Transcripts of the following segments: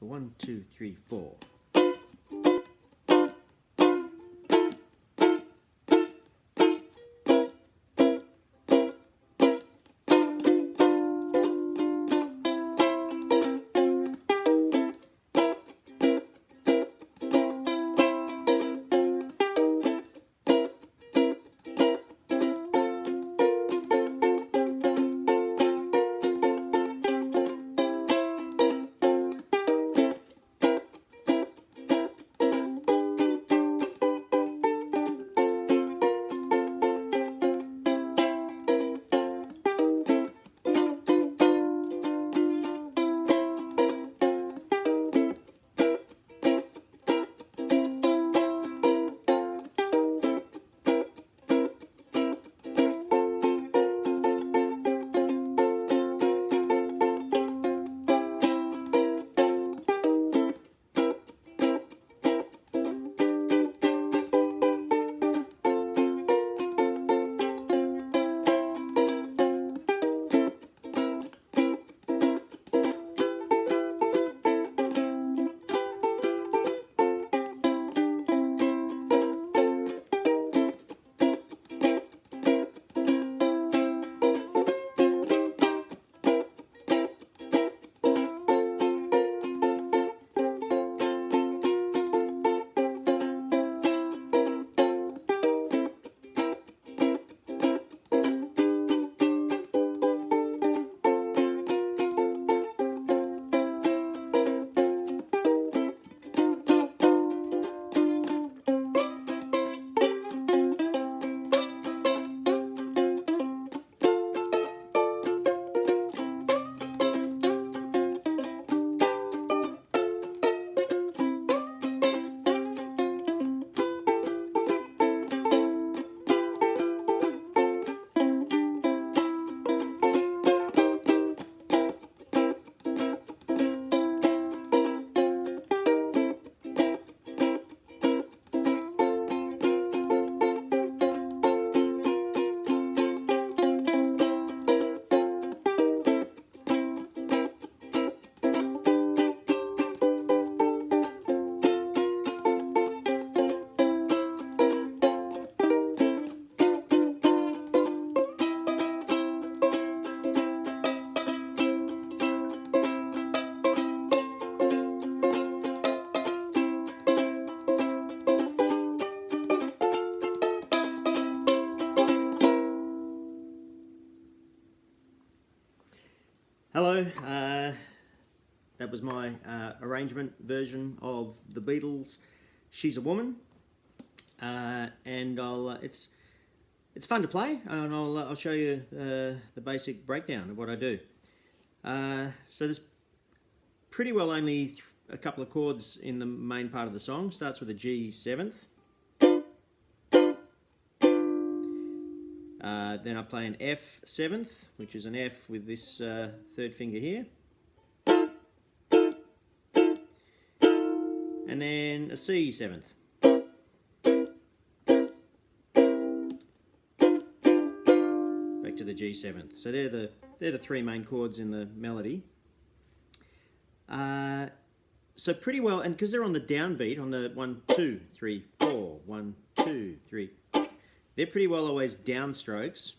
1, 2, 3, 4. Hello, that was my arrangement version of the Beatles' "She's a Woman," and it's fun to play, and I'll show you the basic breakdown of what I do. So there's pretty well only a couple of chords in the main part of the song. Starts with a G seventh. Then I play an F seventh, which is an F with this third finger here. And then a C seventh. Back to the G seventh. So they're the three main chords in the melody. So pretty well, and because they're on the downbeat, on the 1, 2, 3, 4, 1, 2, 3, they're pretty well always downstrokes,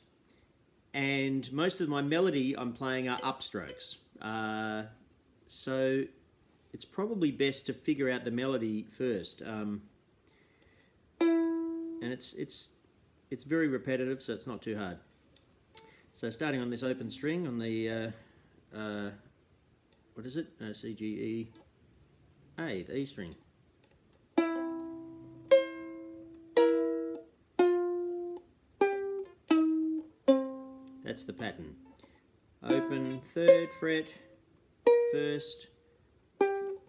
and most of my melody I'm playing are upstrokes. So it's probably best to figure out the melody first, and it's very repetitive, so it's not too hard. So starting on this open string on the what is it? C, G, E, A, the E string. That's the pattern. Open, third fret, first,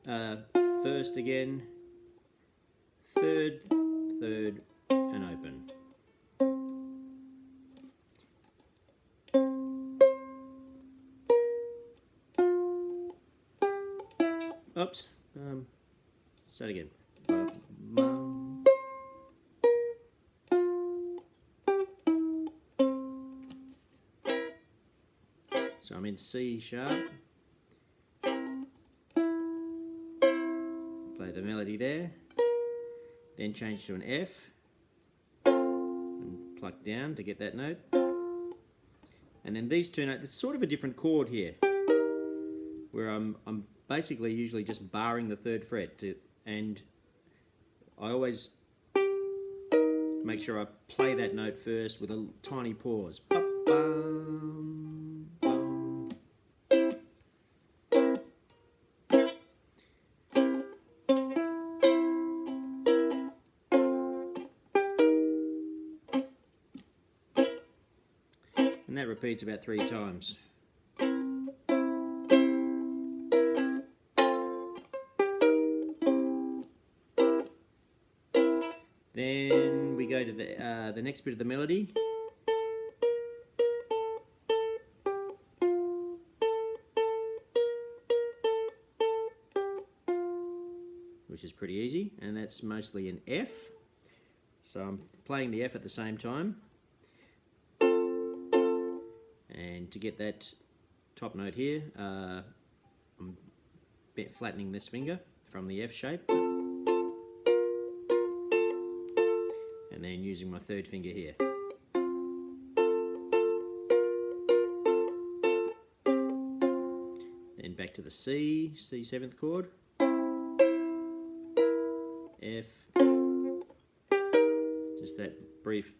first again, third, third, and open. Oops, start again. So I'm in C sharp, play the melody there, then change to an F and pluck down to get that note. And then these two notes, it's sort of a different chord here, where I'm basically usually just barring the 3rd fret and I always make sure I play that note first with a tiny pause. And that repeats about 3 times. Then we go to the next bit of the melody. Which is pretty easy, and that's mostly an F. So I'm playing the F at the same time. And to get that top note here, I'm flattening this finger from the F shape. And then using my 3rd finger here. Then back to the C 7th chord. F. Just that brief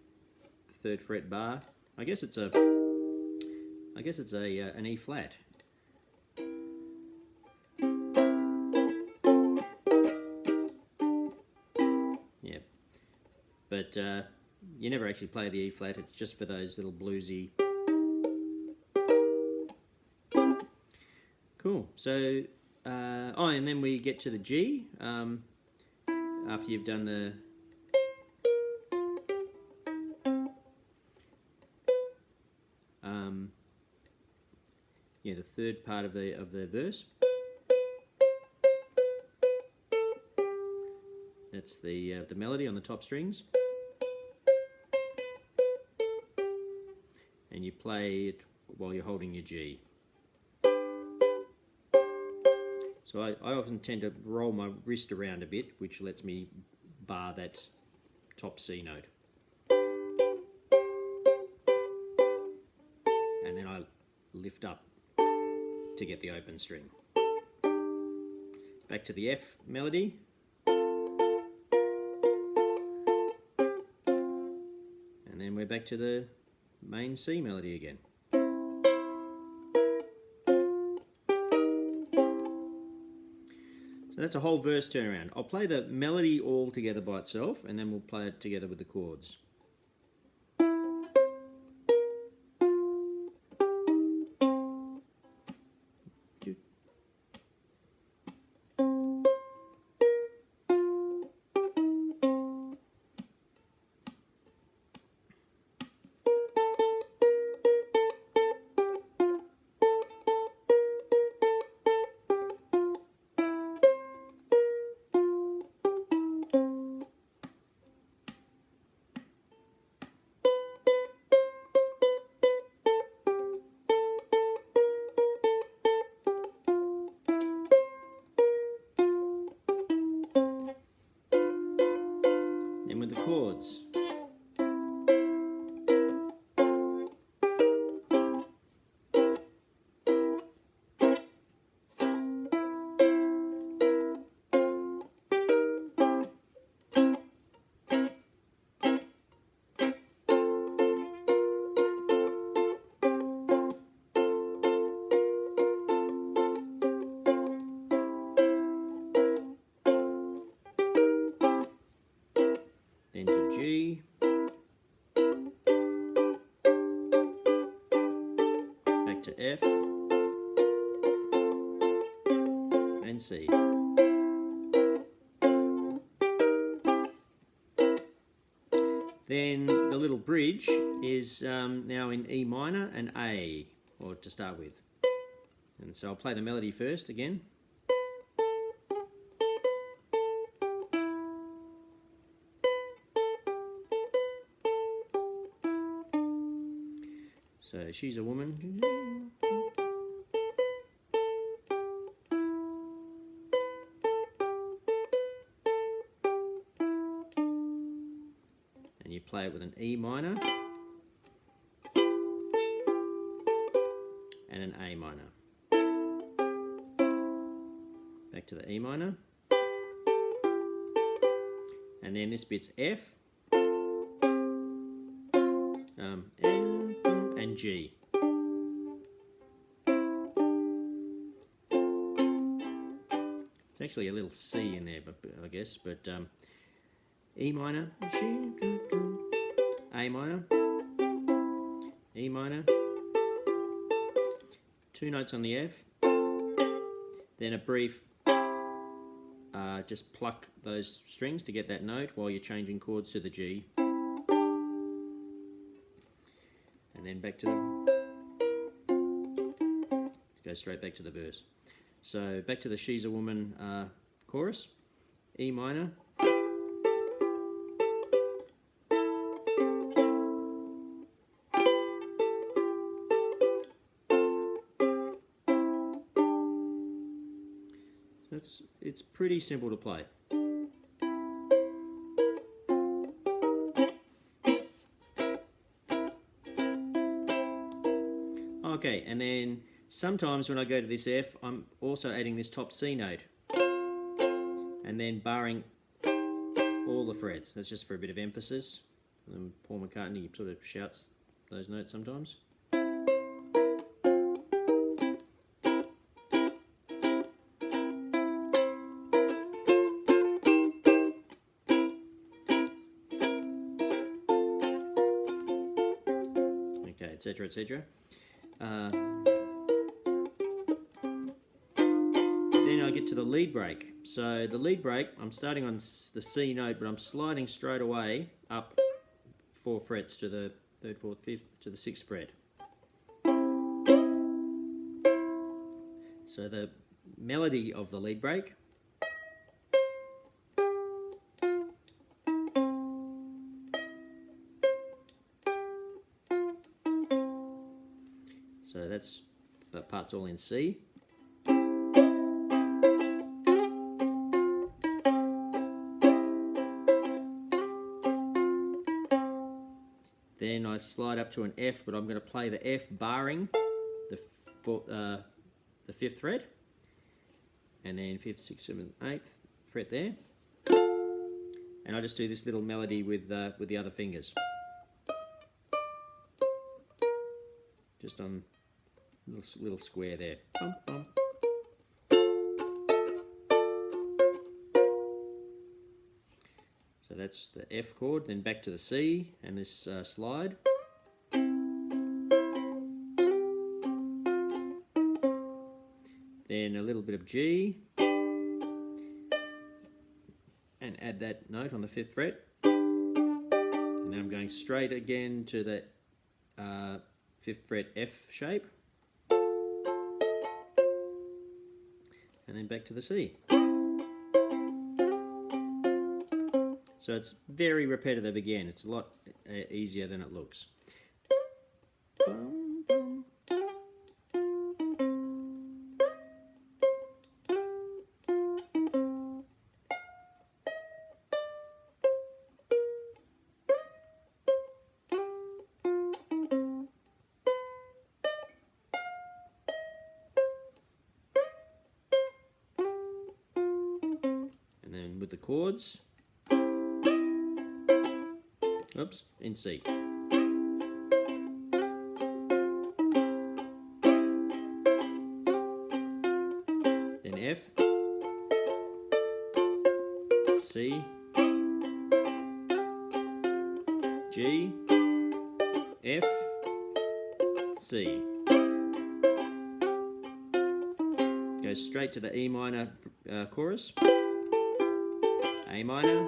3rd fret bar. I guess it's an E flat. Yeah, but you never actually play the E flat. It's just for those little bluesy. Cool. So, oh, and then we get to the G after you've done the. Yeah, the 3rd part of the verse. That's the melody on the top strings, and you play it while you're holding your G. So I often tend to roll my wrist around a bit, which lets me bar that top C note, and then I lift up to get the open string. Back to the F melody. And then we're back to the main C melody again. So that's a whole verse turnaround. I'll play the melody all together by itself, and then we'll play it together with the chords. Then with the chords. Then to G, back to F, and C. Then the little bridge is now in E minor and A, or to start with. And so I'll play the melody first again. So she's a woman. and you play it with an E minor and an A minor. Back to the E minor, and then this bit's F, and G. It's actually a little C in there, but I guess, but E minor, A minor, E minor, 2 notes on the F, then a brief just pluck those strings to get that note while you're changing chords to the G, and then back to go straight back to the verse. So back to the She's a Woman chorus, E minor, it's pretty simple to play. Okay, and then sometimes when I go to this F, I'm also adding this top C note and then barring all the frets. That's just for a bit of emphasis. And Paul McCartney sort of shouts those notes sometimes. Okay, etc., etc. Then I get to the lead break. So the lead break, I'm starting on the C note, but I'm sliding straight away up 4 frets to the 3rd, 4th, 5th, to the 6th fret. So the melody of the lead break . So that's the part's all in C. Then I slide up to an F, but I'm going to play the F barring the 5th fret, and then 5th, 6th, 7th, 8th fret there, and I just do this little melody with the other fingers, just on little square there. Bum, bum. So that's the F chord, then back to the C and this slide. Then a little bit of G, and add that note on the 5th fret. And then I'm going straight again to that 5th fret F shape. And then back to the C. So it's very repetitive again. It's a lot easier than it looks. And then with the chords, oops, in C. Then F, C, G, F, C. Go straight to the E minor chorus, A minor,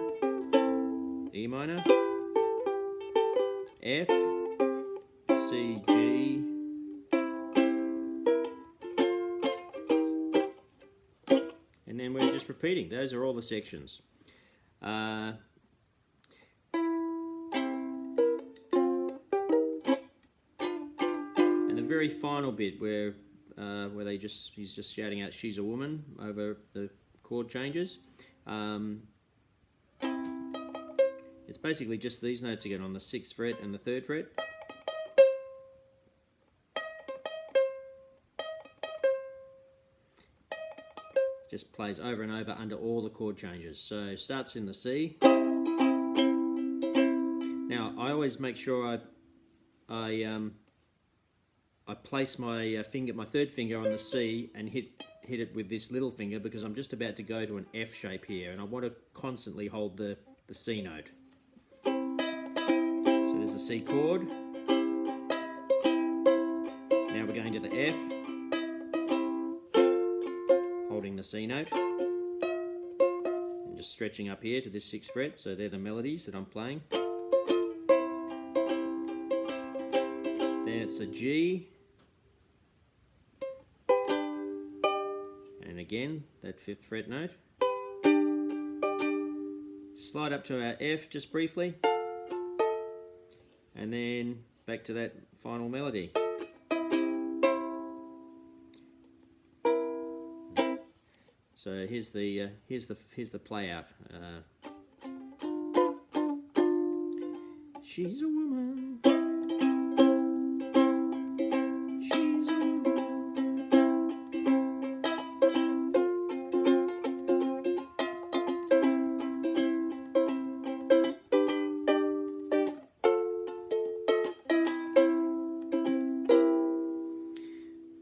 E minor, F, C, G, and then we're just repeating. Those are all the sections. And the very final bit where he's just shouting out "She's a Woman" over the chord changes. It's basically just these notes again on the 6th fret and the 3rd fret. Just plays over and over under all the chord changes. So starts in the C. Now I always make sure I place my finger, my 3rd finger on the C and hit it with this little finger, because I'm just about to go to an F shape here and I want to constantly hold the C note. So there's the C chord. Now we're going to the F, holding the C note, and just stretching up here to this 6th fret. So they're the melodies that I'm playing. Then it's the G, and again that 5th fret note. Slide up to our F just briefly, and then back to that final melody. So here's the play out. She's a woman. She's a woman.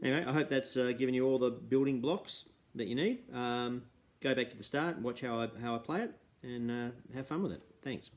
Anyway, I hope that's given you all the building blocks that you need. Go back to the start and watch how I play it, and have fun with it. Thanks.